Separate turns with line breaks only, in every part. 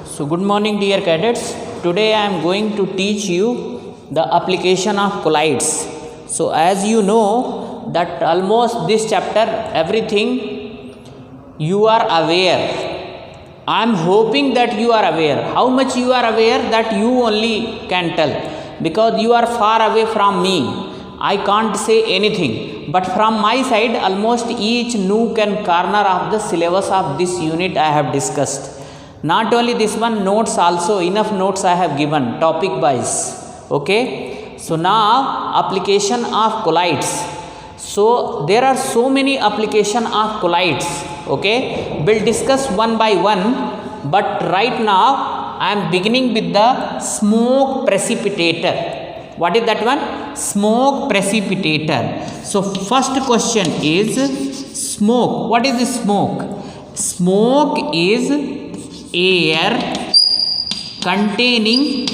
So good morning dear cadets. Today I am going to teach you the application of colloids. So as you know that almost this chapter everything you are aware. I am hoping that you are aware. How much you are aware that you only can tell, because you are far away from me. I can't say anything, but from my side almost each nook and corner of the syllabus of this unit I have discussed. Not only this one, notes also, enough notes I have given topic wise. Okay, so now application of colloids. So there are so many application of colloids. Okay, we'll discuss one by one, but right now I am beginning with the smoke precipitator. What is that one? Smoke precipitator. So first question is smoke. What is the smoke? Smoke is air containing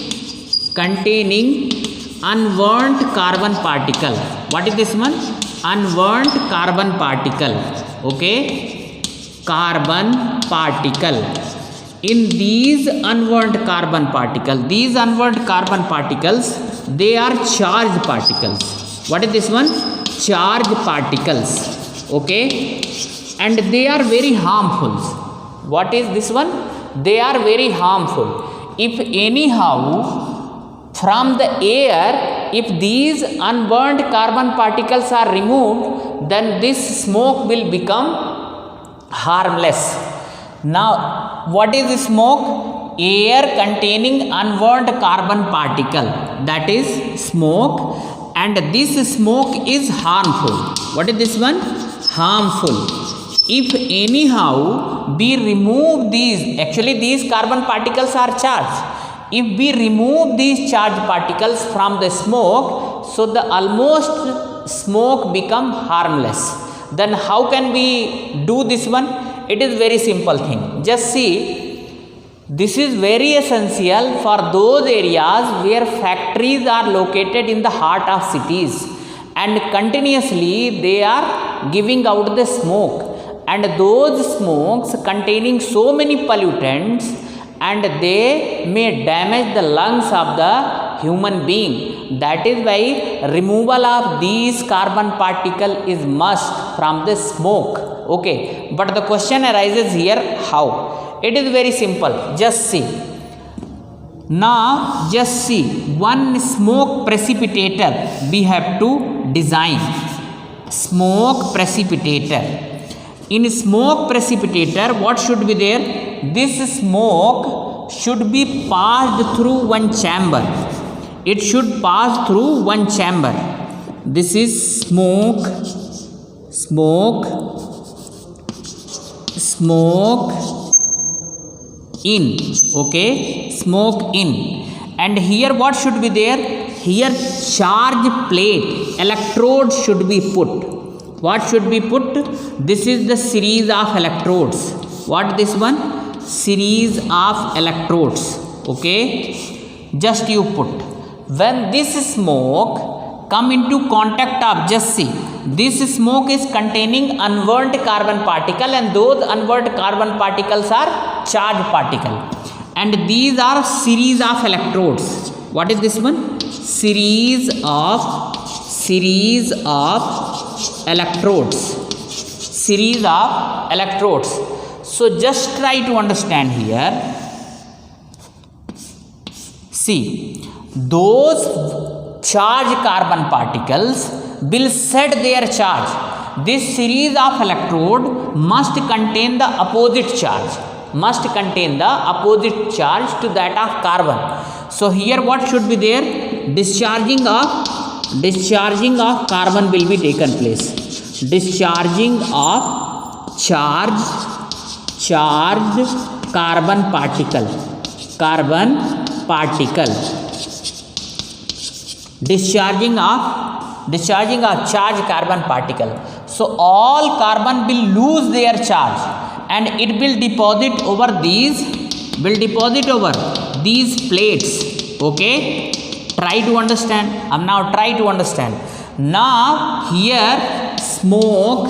unburnt carbon particle. What is this one? Unburnt carbon particle. Okay, carbon particle. In these unburnt carbon particles, they are charged particles. What is this one? Charged particles. Okay, and they are very harmful. What is this one? They are very harmful. If anyhow from the air, if these unburned carbon particles are removed, then this smoke will become harmless. Now, what is the smoke? Air containing unburned carbon particle, that is smoke, and this smoke is harmful. What is this one? Harmful. If anyhow we remove these, actually these carbon particles are charged. If we remove these charged particles from the smoke, so the almost smoke become harmless. Then how can we do this one? It is very simple thing. Just see, this is very essential for those areas where factories are located in the heart of cities and continuously they are giving out the smoke. And those smokes containing so many pollutants, and they may damage the lungs of the human being. That is why removal of these carbon particle is must from the smoke. Okay, but the question arises here, how? It is very simple. Just see. Now just see, one smoke precipitator we have to design. Smoke precipitator. In smoke precipitator, what should be there? This smoke should be passed through one chamber. It should pass through one chamber. This is smoke in. Okay, smoke in. And here what should be there? Here charge plate, electrode should be put. What should be put? This is the series of electrodes. What this one? Series of electrodes. Okay, just you put. When this smoke come into contact of, just see, this smoke is containing unburnt carbon particle, and those unburnt carbon particles are charged particle, and these are series of electrodes. What is this one? Series of electrodes. So just try to understand here. See, those charged carbon particles will set their charge. This series of electrode must contain the opposite charge. To that of carbon. So here what should be there? Discharging of carbon will be taken place. Discharging of charged carbon particle. Discharging of charged carbon particle. So all carbon will lose their charge, and it will deposit over these plates. Okay, try to understand. Now try to understand. Now here smoke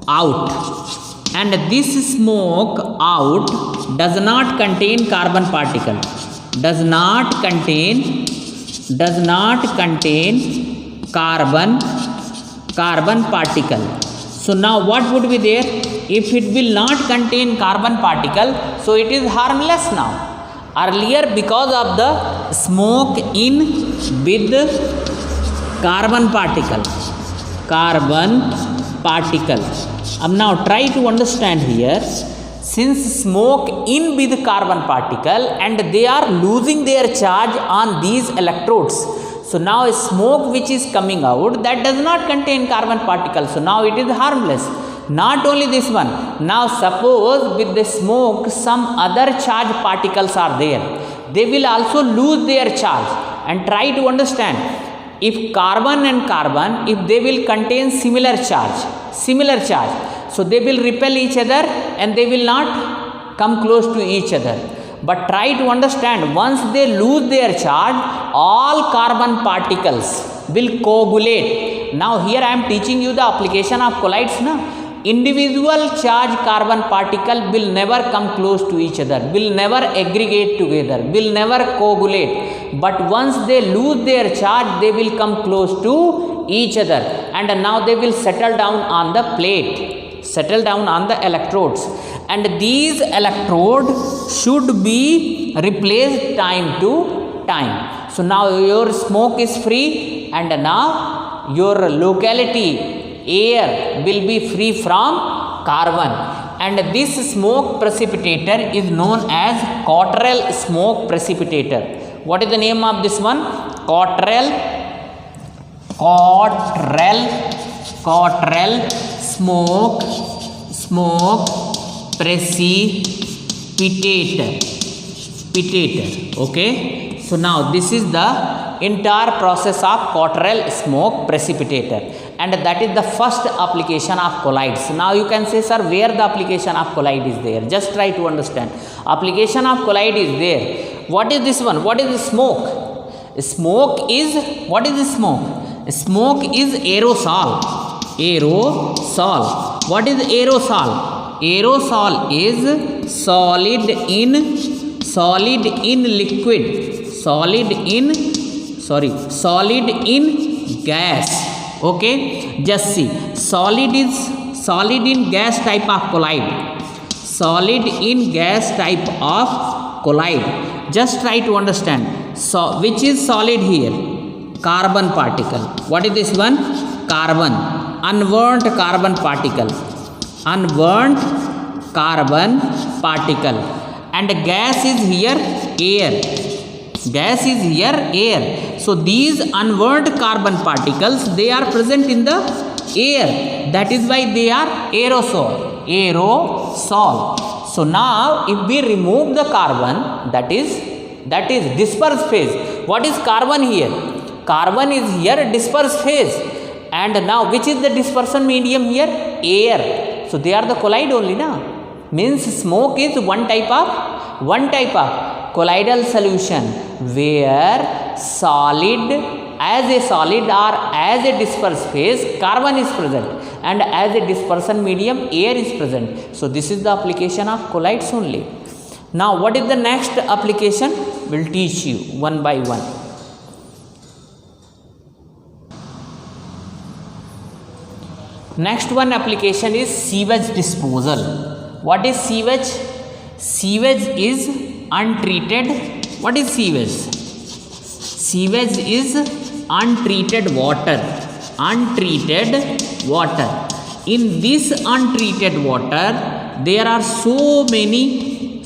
out. and this smoke out does not contain carbon particle, does not contain carbon particle. So now what would be there? If it will not contain carbon particle, so it is harmless now. Earlier, because of the smoke in with carbon particle. Now try to understand here. Since smoke in with carbon particle and they are losing their charge on these electrodes, so now a smoke which is coming out that does not contain carbon particle, so now it is harmless. Not only this one, now suppose with the smoke some other charge particles are there, they will also lose their charge. And try to understand, if carbon and carbon, if they will contain similar charge, so they will repel each other and they will not come close to each other. But try to understand, once they lose their charge, all carbon particles will coagulate. Now here I am teaching you the application of colloids. Individual charge carbon particle will never come close to each other, will never aggregate together, will never coagulate. But once they lose their charge, they will come close to each other, and now they will settle down on the plate, settle down on the electrodes, and these electrodes should be replaced time to time. So now your smoke is free, and now your locality air will be free from carbon, and this smoke precipitator is known as Cottrell smoke precipitator. What is the name of this one? Cottrell smoke precipitator. Okay, so now this is the entire process of Cottrell smoke precipitator, and that is the first application of colloids. Now you can say, sir, where the application of colloid is there? Just try to understand. Application of colloid is there. What is this one? What is the smoke? Smoke is, what is the smoke? Smoke is aerosol. What is aerosol? Aerosol is solid in gas. Okay, just see, solid in gas type of colloid. Just try to understand. So which is solid here? Carbon particle. What is this one? Carbon, unburnt carbon particle, and gas is here air. So these unburnt carbon particles, they are present in the air, that is why they are aerosol. So now if we remove the carbon, that is dispersed phase. What is carbon here? Carbon is here dispersed phase, and now which is the dispersion medium here? Air. So they are the colloid only, means smoke is one type of colloidal solution where solid as a solid or as a dispersed phase carbon is present, and as a dispersion medium air is present. So this is the application of colloids only. Now what is the next application? We'll teach you one by one. Next one application is sewage disposal. What is sewage? Sewage is untreated. What is sewage? Sewage is untreated water. In this untreated water, there are so many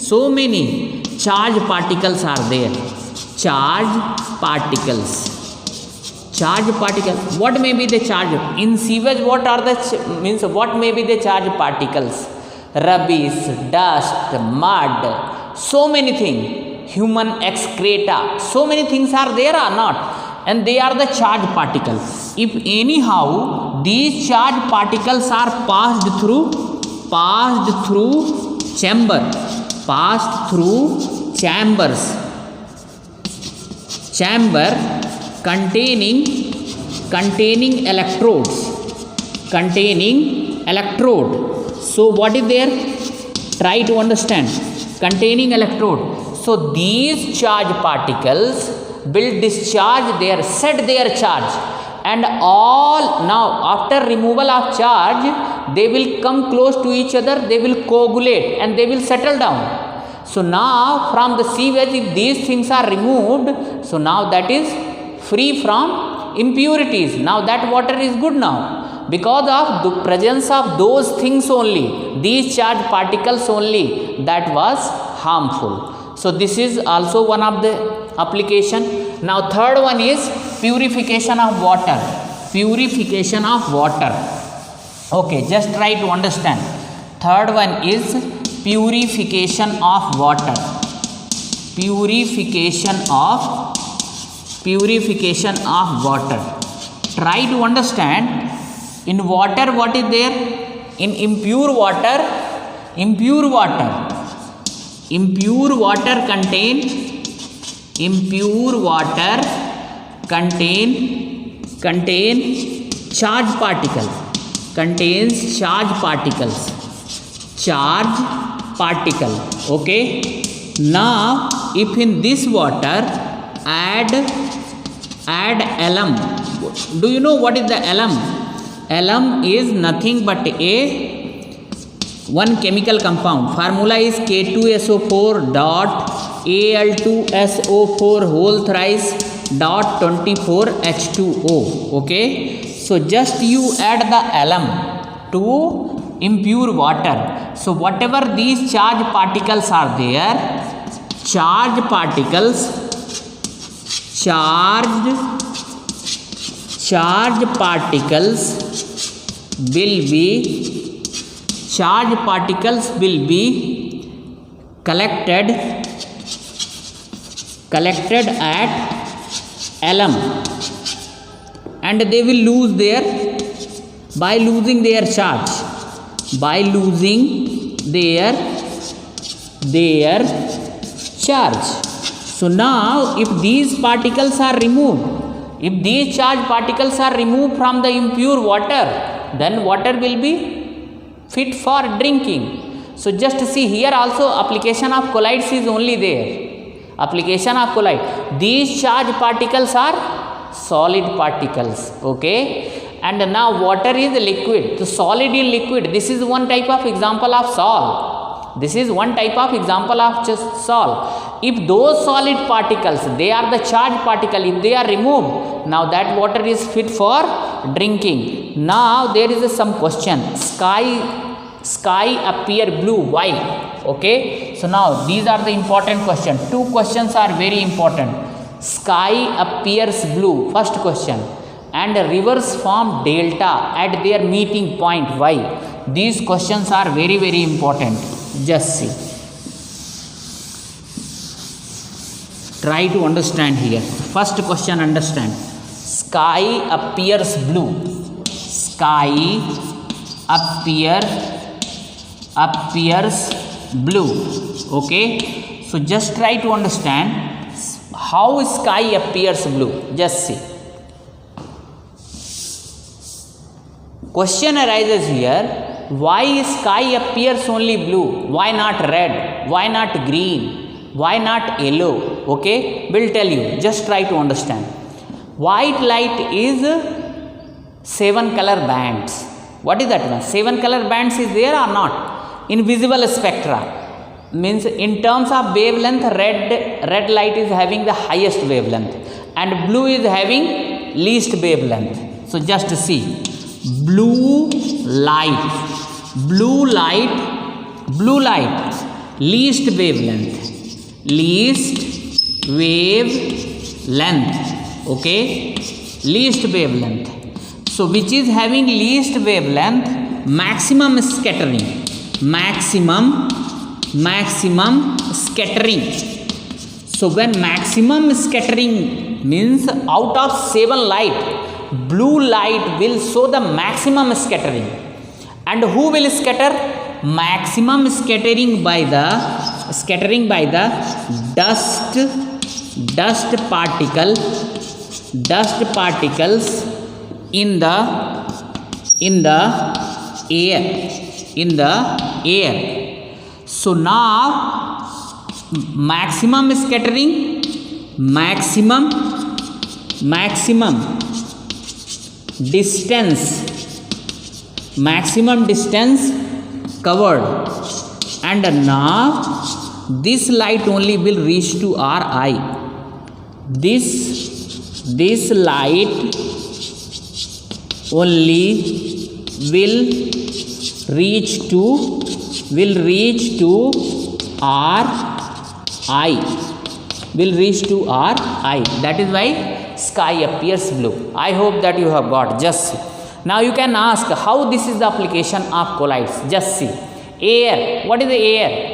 charge particles are there. Charge particles. What may be the charge in sewage? What may be the charge particles? Rubbish, dust, mud, so many things, human excreta, so many things are there or not, and they are the charge particles. If anyhow these charge particles are passed through chamber containing electrode. So what is there? Try to understand. Containing electrode. So these charge particles will discharge their, set their charge, and all, now after removal of charge, they will come close to each other, they will coagulate and they will settle down. So now from the sewage, if these things are removed, so now that is free from impurities. Now that water is good now, because of the presence of those things only, these charged particles only, that was harmful. So this is also one of the application. Now third one is purification of water. Purification of water. Okay, just try to understand. Third one is purification of water. Purification of water. Try to understand. In water, what is there? In impure water contain charge particle, contains charge particles, okay. Now if in this water add alum. Do you know what is the alum? Alum is nothing but one chemical compound. Formula is K2SO4 dot Al2SO4 whole thrice dot 24H2O. Okay, so just you add the alum to impure water. So whatever these charge particles are there, charge particles will be collected at alum, and they will lose their, by losing their charge, charge. So now if these particles are removed, if these charged particles are removed from the impure water, then water will be fit for drinking. So just see here also application of colloids is only there. Application of colloid. These charged particles are solid particles. Okay. And now water is liquid. So solid in liquid. This is one type of example of sol. This is one type of example of just sol. If those solid particles, they are the charged particle, if they are removed, now that water is fit for drinking. Now there is some question. Sky appear blue. Why? Okay. So now these are the important questions. Two questions are very important. Sky appears blue. First question. And rivers form delta at their meeting point. Why? These questions are very, very important. Just see. Try to understand here. First question, understand. Sky appears blue. Sky appears blue. Okay. So just try to understand how sky appears blue. Just see. Question arises here. Why sky appears only blue? Why not red? Why not green? Why not yellow? Okay, we'll tell you. Just try to understand. White light is 7 color bands. What is that one? 7 color bands is there or not? In visible spectra. Means in terms of wavelength, red light is having the highest wavelength and blue is having least wavelength. So just see. Blue light, least wavelength, okay, least wavelength. So which is having least wavelength, maximum scattering. So when maximum scattering means out of 7 light, blue light will show the maximum scattering. And who will scatter? Maximum scattering by the dust particles in the air. in the air. So now maximum scattering, maximum distance covered, and now this light only will reach to our eye. This light only will reach to our eye, that is why sky appears blue. I hope that you have got. Just see. Now you can ask how this is the application of colloids. Just see. Air. What is the air?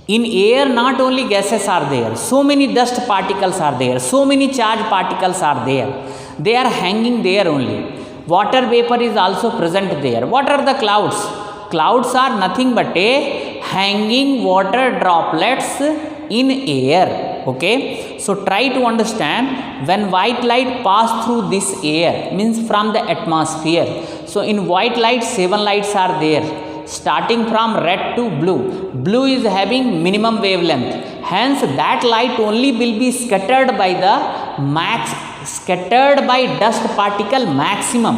In air not only gases are there, so many dust particles are there, so many charged particles are there. They are hanging there only. Water vapor is also present there. What are the clouds? Clouds are nothing but a hanging water droplets in air. Okay, so try to understand, when white light pass through this air, means from the atmosphere. So in white light 7 lights are there, starting from red to blue. Blue is having minimum wavelength, hence that light only will be scattered by dust particle maximum,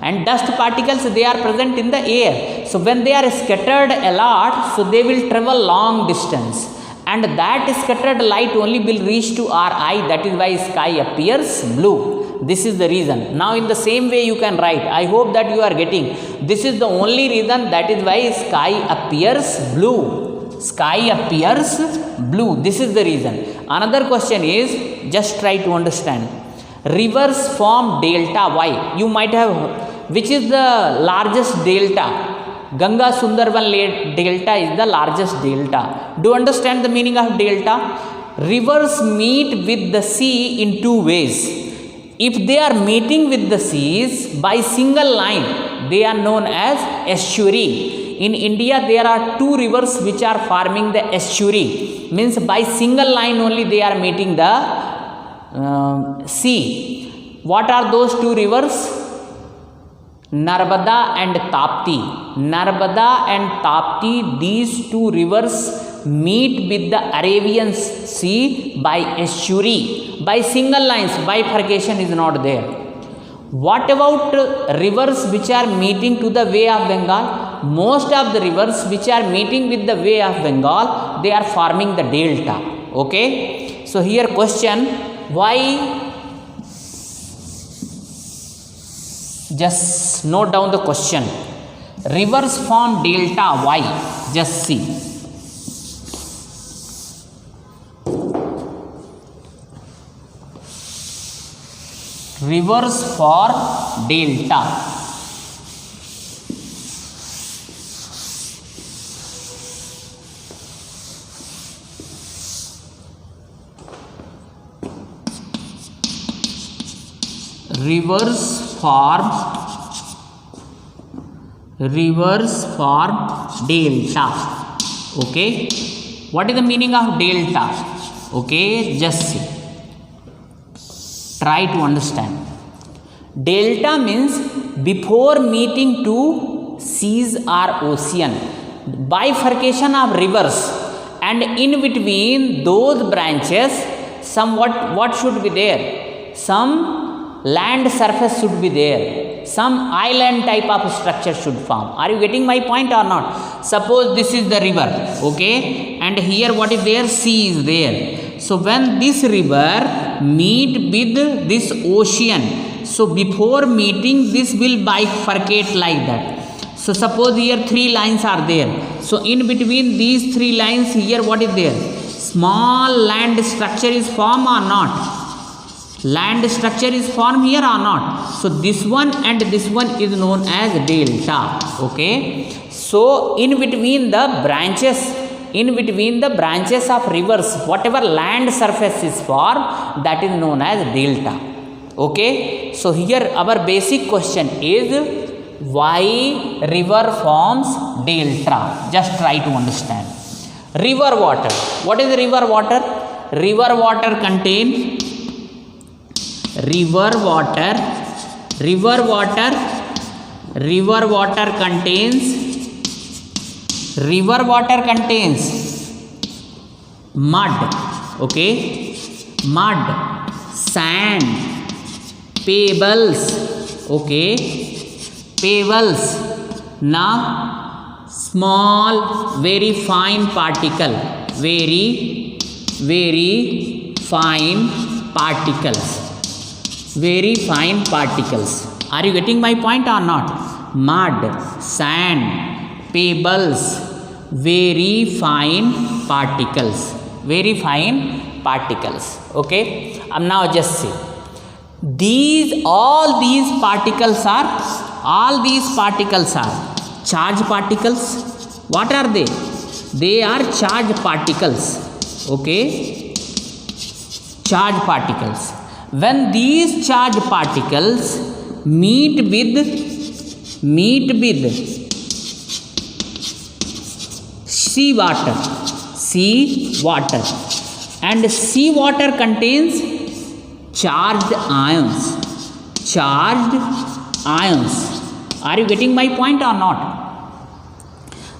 and dust particles, they are present in the air. So when they are scattered a lot, so they will travel long distance, and that scattered light only will reach to our eye. That is why sky appears blue. This is the reason. Now in the same way you can write. I hope that you are getting. This is the only reason, that is why sky appears blue. Sky appears blue. This is the reason. Another question is, just try to understand. Rivers form delta. Why? You might have, which is the largest delta? Ganga Sundarban delta is the largest delta. Do you understand the meaning of delta? Rivers meet with the sea in 2 ways. If they are meeting with the seas by single line, they are known as estuary. In India, there are 2 rivers which are forming the estuary. Means by single line only they are meeting the sea. What are those 2 rivers? Narmada and Tapti. Narmada and Tapti, these 2 rivers meet with the Arabian Sea by estuary, by single lines. Bifurcation is not there. What about rivers which are meeting to the Bay of Bengal? Most of the rivers which are meeting with the Bay of Bengal, they are forming the delta. Okay, so here question, why? Just note down the question. Rivers form delta. Why? Just see. Rivers for delta. Rivers form delta. Okay, what is the meaning of delta? Okay, just see, try to understand. Delta means before meeting to seas or ocean, bifurcation of rivers, and in between those branches what should be there? Some land surface should be there, some island type of structure should form. Are you getting my point or not? Suppose this is the river, okay, and here what is there? Sea is there. So when this river meet with this ocean, so before meeting this will bifurcate like that. So suppose here 3 lines are there. So in between these 3 lines, here what is there? Small land structure is formed or not? Land structure is formed here or not? So this one and this one is known as delta. Okay, so in between the branches of rivers, whatever land surface is formed, that is known as delta. Okay, so here our basic question is, why river forms delta? Just try to understand. River water. What is river water? River water contains River water contains mud, okay, mud, sand, pebbles, okay, pebbles. Now small very fine particle, very fine particles, very fine particles. Are you getting my point or not? Mud, sand, pebbles, very fine particles, very fine particles, okay. Now just see, all these particles are charged particles. What are they? They are charged particles, okay, charged particles. When these charged particles meet with seawater, and seawater contains charged ions. Are you getting my point or not?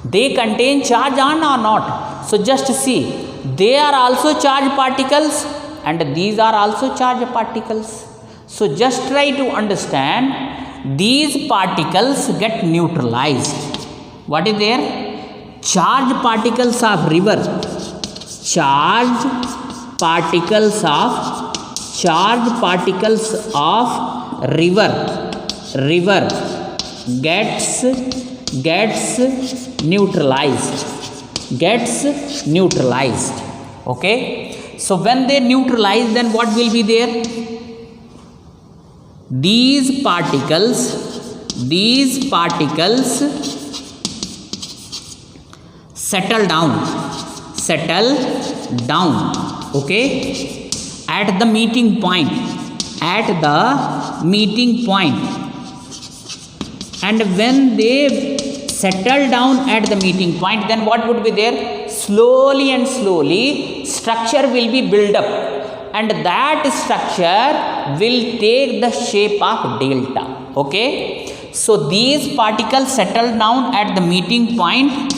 They contain charge or not? So just see, they are also charged particles and these are also charged particles. So just try to understand, these particles get neutralized. What is there? Charged particles of river, river gets neutralized, okay. So when they neutralize, then what will be there? These particles settle down, okay, at the meeting point, and when they settle down at the meeting point, then what would be there? Slowly structure will be built up, and that structure will take the shape of delta, okay. So these particles settle down at the meeting point,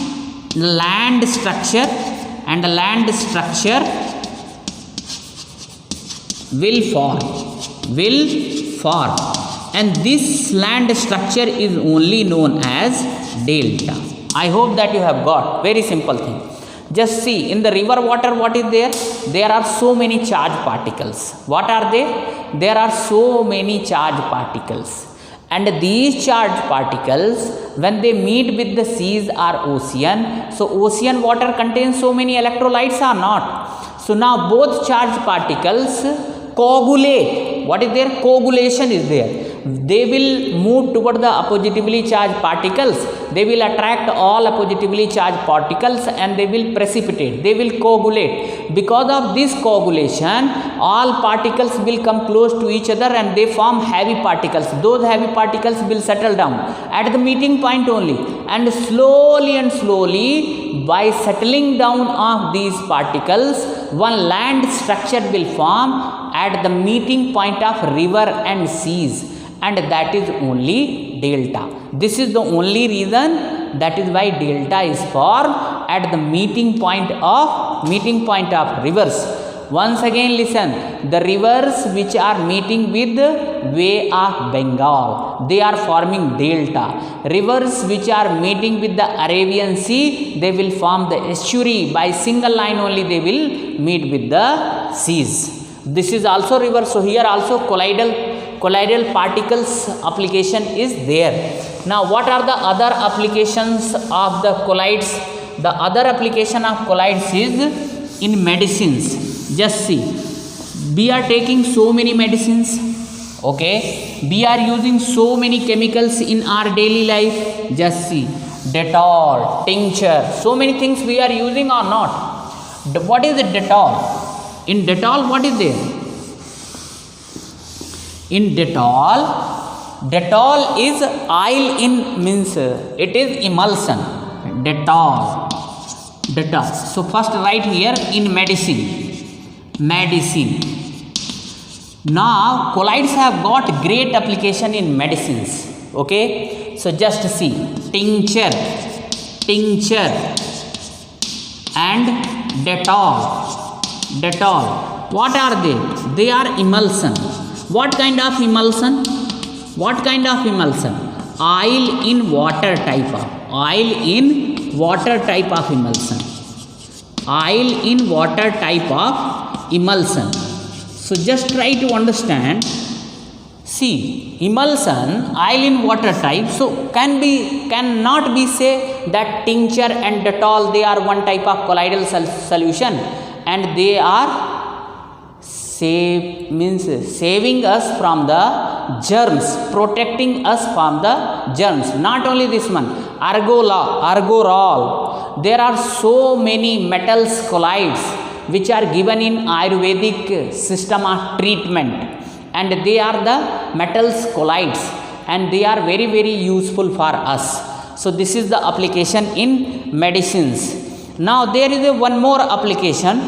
land structure will form, and this land structure is only known as delta. I hope that you have got. Very simple thing. Just see, in the river water, what is there? There are so many charged particles. What are they? There are so many charged particles, and these charged particles, when they meet with the seas or ocean, so ocean water contains so many electrolytes or not? So now both charged particles coagulate. What is there? Coagulation is there. They will move toward the oppositively charged particles. They will attract all oppositively charged particles and they will precipitate. They will coagulate. Because of this coagulation, all particles will come close to each other and they form heavy particles. Those heavy particles will settle down at the meeting point only, and slowly by settling down of these particles, one land structure will form at the meeting point of river and seas, and that is only delta. This is the only reason, that is why delta is formed at the meeting point of rivers. Once again listen, the rivers which are meeting with Bay of Bengal, they are forming delta. Rivers which are meeting with the Arabian Sea, they will form the estuary. By single line only they will meet with the seas. This is also river. So here also colloidal particles application is there. Now what are the other applications of the colloids? The other application of colloids is in medicines. Just see, we are taking so many medicines, okay, we are using so many chemicals in our daily life. Just see, Dettol, tincture, so many things we are using or not. What is the Dettol? In Dettol, what is there? In Dettol is oil in, means it is emulsion. Dettol. So first write here in medicine. Now colloids have got great application in medicines, okay. So just see, tincture tincture and Dettol. Dettol, what are they? They are emulsion. What kind of emulsion? What kind of emulsion? Oil in water type of, oil in water type of emulsion. Oil in water type of emulsion. So just try to understand. See, emulsion, oil in water type, so cannot be say that tincture and Dettol, they are one type of colloidal solution, and they are saving us from the germs, protecting us from the germs. Not only this one, argorol, there are so many metals colloids which are given in Ayurvedic system of treatment, and they are the metals colloids, and they are very very useful for us. So this is the application in medicines. Now there is one more application,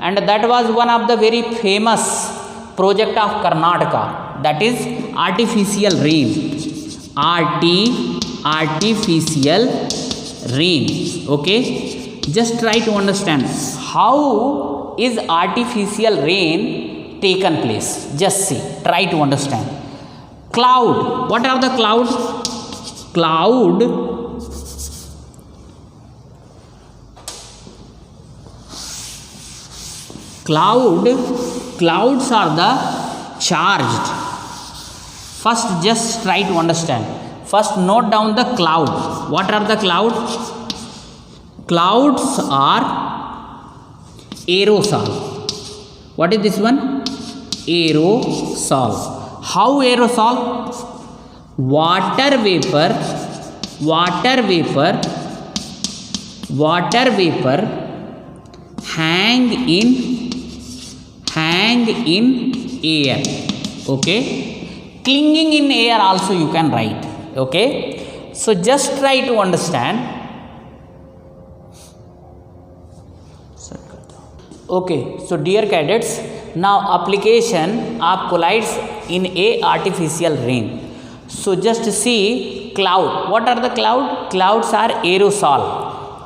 and that was one of the very famous project of Karnataka, that is artificial rain. Artificial rain. Okay, just try to understand how is artificial rain taken place. Just see, try to understand. Cloud, what are the clouds? Clouds are the charged. First just try to understand. First note down the cloud. What are the clouds? Clouds are aerosol. What is this one? Aerosol. How aerosol? Water vapor hang in air. Okay, clinging in air also you can write. Okay, so just try to understand. Okay, so dear cadets, now application of colloids in a artificial rain. So just see cloud. What are the cloud? Clouds are aerosol.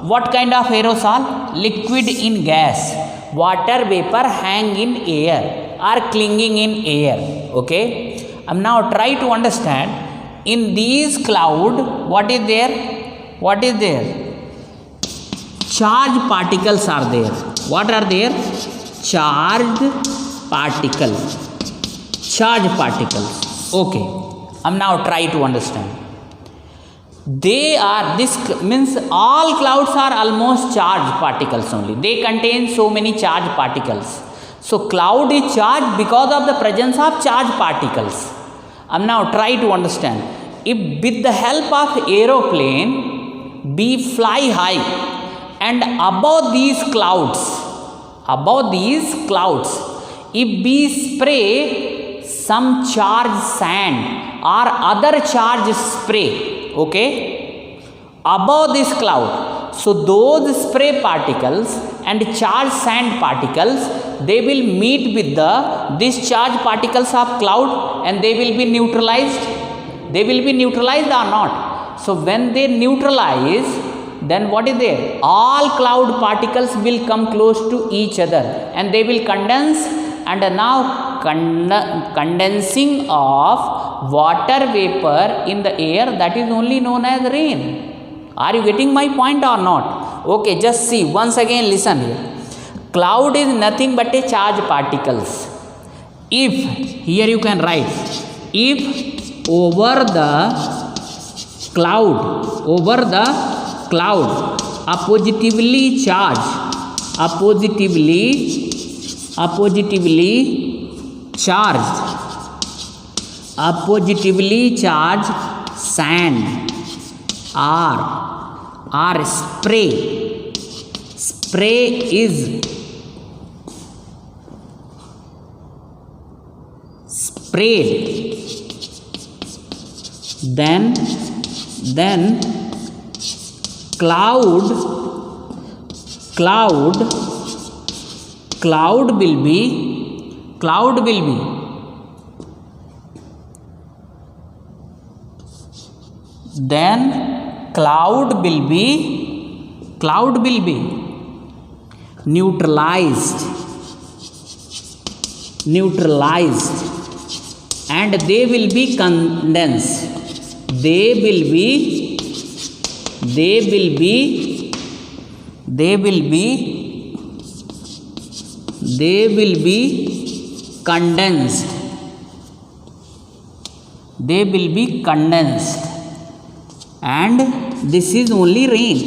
What kind of aerosol? Liquid in gas. Water vapor hang in air or clinging in air. Okay, now try to understand. In these cloud, what is there? Charged particles are there. What are there? Charged particles. Okay, now try to understand. They are, this means all clouds are almost charged particles only. They contain so many charged particles. So cloud is charged because of the presence of charged particles. Now try to understand. If with the help of aeroplane we fly high, and above these clouds, if we spray some charged sand or other charged spray, okay, above this cloud, so those spray particles and charged sand particles, they will meet with these charged particles of cloud, and they will be neutralized. They will be neutralized or not? So when they neutralize, then what is there? All cloud particles will come close to each other, and they will condense, and now condensing of water vapor in the air, that is only known as rain. Are you getting my point or not? Okay, just see once again, listen here. Cloud is nothing but a charged particles. If, here you can write, if over the cloud a positively charged sand or spray is sprayed, then cloud will be then cloud will be cloud will be neutralized, and they will be condensed. They will be condensed. They will be condensed, and this is only rain.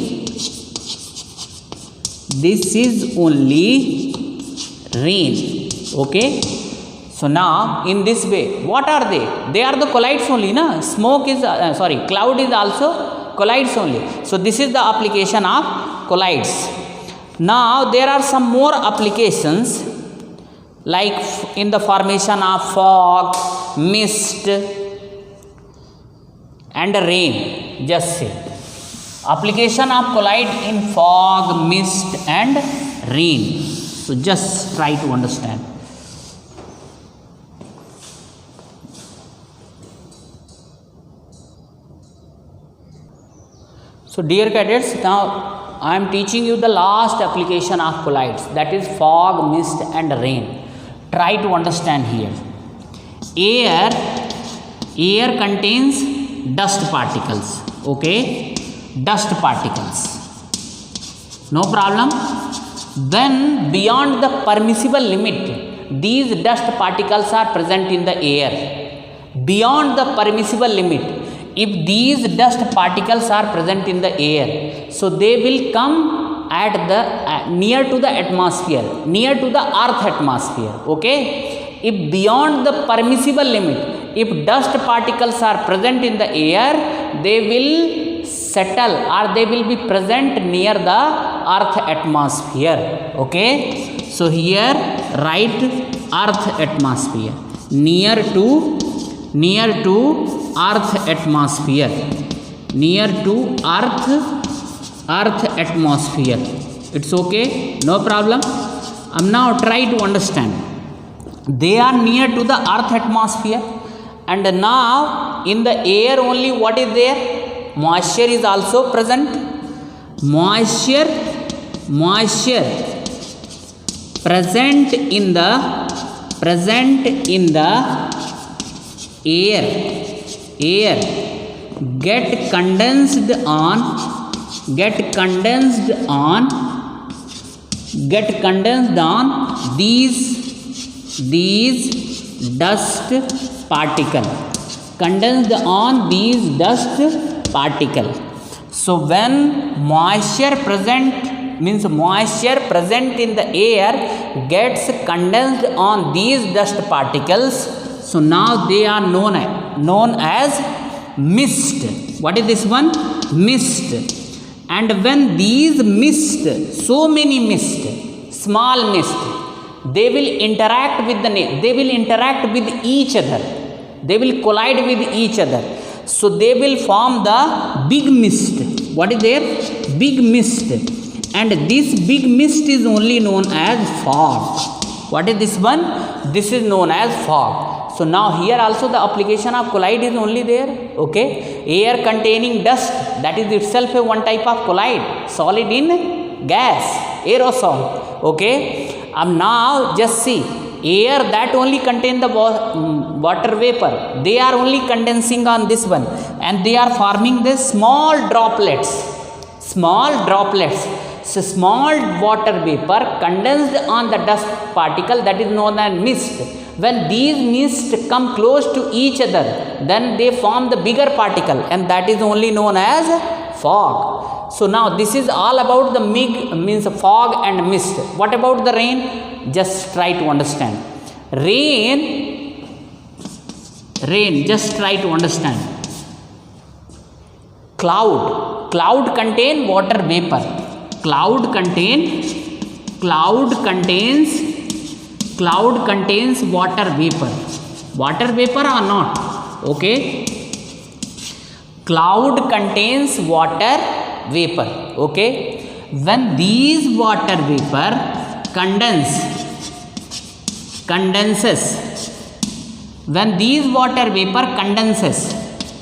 This is only rain. Okay. So now in this way, what are they? They are the collides only, na? Smoke is cloud is also collides only. So this is the application of collides. Now there are some more applications, like in the formation of fog, mist, and rain. Just say application of collide in fog, mist, and rain. So just try to understand. So dear cadets, now I am teaching you the last application of collides, that is fog, mist, and rain. Try to understand here. Air contains dust particles. Okay, dust particles, no problem. Then beyond the permissible limit, these dust particles are present in the air. Beyond the permissible limit, if these dust particles are present in the air, so they will come at the near to the atmosphere, near to the earth atmosphere. Okay, if beyond the permissible limit, if dust particles are present in the air, they will settle or they will be present near the earth atmosphere. Okay, so here write earth atmosphere, near to earth atmosphere, near to earth atmosphere. It's okay, no problem. Now try to understand. They are near to the earth atmosphere, and now in the air only what is there? Moisture is also present. Moisture present in the air get condensed on these dust particle. So when moisture present in the air gets condensed on these dust particles, so now they are known as mist. What is this one? Mist. And when these mist, so many mist, small mist, they will interact with each other. They will collide with each other. So they will form the big mist. What is there? Big mist. And this big mist is only known as fog. What is this one? This is known as fog. So now here also the application of collide is only there. Okay, air containing dust, that is itself a one type of collide, solid in gas, aerosol. Okay, now just see, air that only contain the water vapor, they are only condensing on this one, and they are forming this small droplets. So small water vapor condensed on the dust particle, that is known as mist. When these mist come close to each other, then they form the bigger particle, and that is only known as fog. So now this is all about the fog and mist. What about the rain? Just try to understand. Rain, just try to understand. Cloud contain water vapor. Cloud contains water vapor. Water vapor or not? Okay, cloud contains water vapor. Okay, when these water vapor condenses,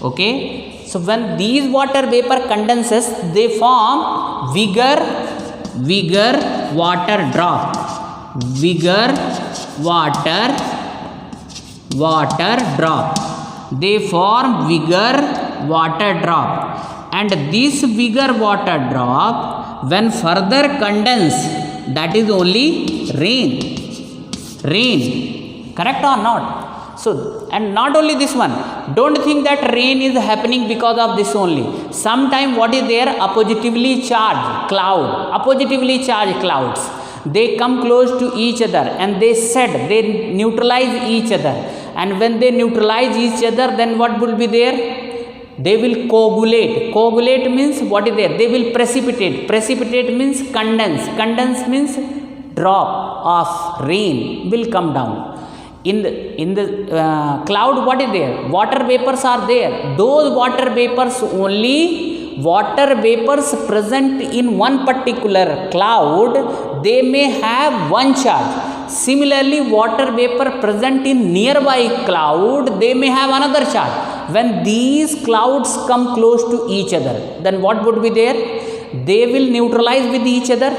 okay, So when these water vapor condenses, they form bigger water drop, bigger water drop. They form bigger water drop, and this bigger water drop when further condense, that is only rain. Correct or not? So, and not only this one, don't think that rain is happening because of this only. Sometime what is there? Oppositively charged clouds, they come close to each other and they neutralize each other, and when they neutralize each other, then what will be there? They will coagulate means what is there? They will precipitate means condense means drop of rain will come down. In the cloud, what is there? Water vapors are there. Those water vapors present in one particular cloud, they may have one charge. Similarly, water vapor present in nearby cloud, they may have another charge. When these clouds come close to each other, then what would be there? They will neutralize with each other.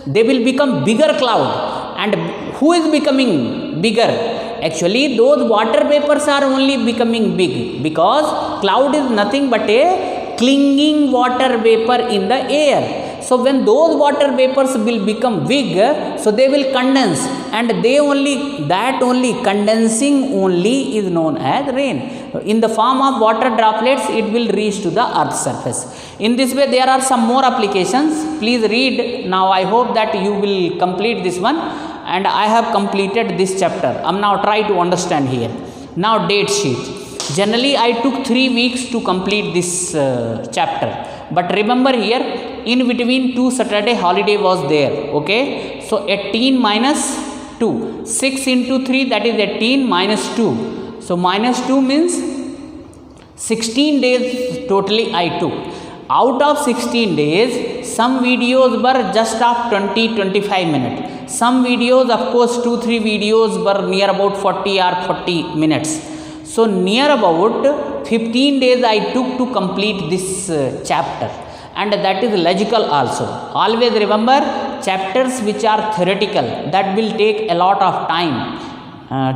They will become bigger cloud. And who is becoming bigger? Actually, those water vapors are only becoming big, because cloud is nothing but a clinging water vapor in the air. So when those water vapors will become big, so they will condense, and that only condensing only is known as rain. In the form of water droplets, it will reach to the earth's surface. In this way, there are some more applications. Please read. Now I hope that you will complete this one, and I have completed this chapter. Now try to understand here. Now date sheet. Generally I took 3 weeks to complete this chapter, but remember here, in between 2 Saturday holiday was there. Okay, so 18 minus 2, 6 into 3, that is 18 minus 2. So minus 2 means 16 days totally I took. Out of 16 days, some videos were just of 20-25 minutes. Some videos, of course, 2-3 videos were near about 40 or 40 minutes. So near about 15 days I took to complete this chapter, and that is logical also. Always remember, chapters which are theoretical, that will take a lot of time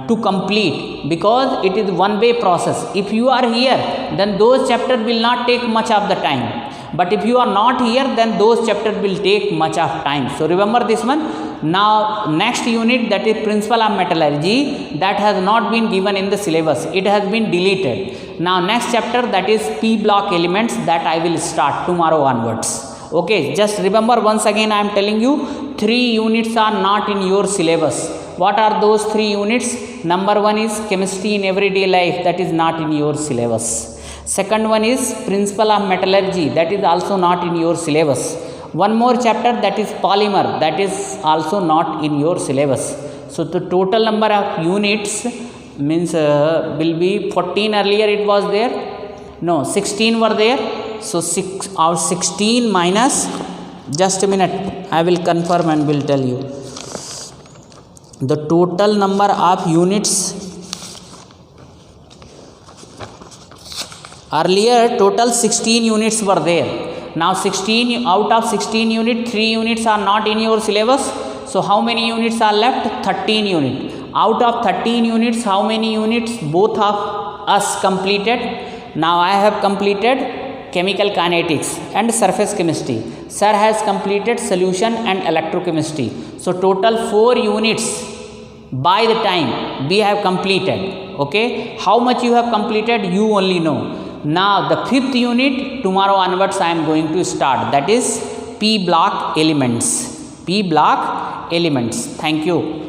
to complete, because it is one way process. If you are here, then those chapters will not take much of the time, but if you are not here, then those chapters will take much of time. So remember this one. Now next unit, that is principle of metallurgy, that has not been given in the syllabus, it has been deleted. Now next chapter, that is P block elements, that I will start tomorrow onwards. Okay, just remember once again, I am telling you, 3 units are not in your syllabus. What are those 3 units? Number 1 is chemistry in everyday life, that is not in your syllabus. Second one is principle of metallurgy, that is also not in your syllabus. One more chapter, that is polymer, that is also not in your syllabus. So the total number of units means will be 14. Earlier it was there, no, 16 were there. So 16 minus, just a minute, I will confirm and will tell you the total number of units. Earlier total 16 units were there. Now 16, out of 16 units, 3 units are not in your syllabus. So how many units are left? 13 units. Out of 13 units, how many units both of us completed? Now I have completed chemical kinetics and surface chemistry. Sir has completed solution and electrochemistry. So total 4 units by the time we have completed. Okay, how much you have completed, you only know. Now the 5th unit, tomorrow onwards I am going to start, that is P block elements. P block elements. Thank you.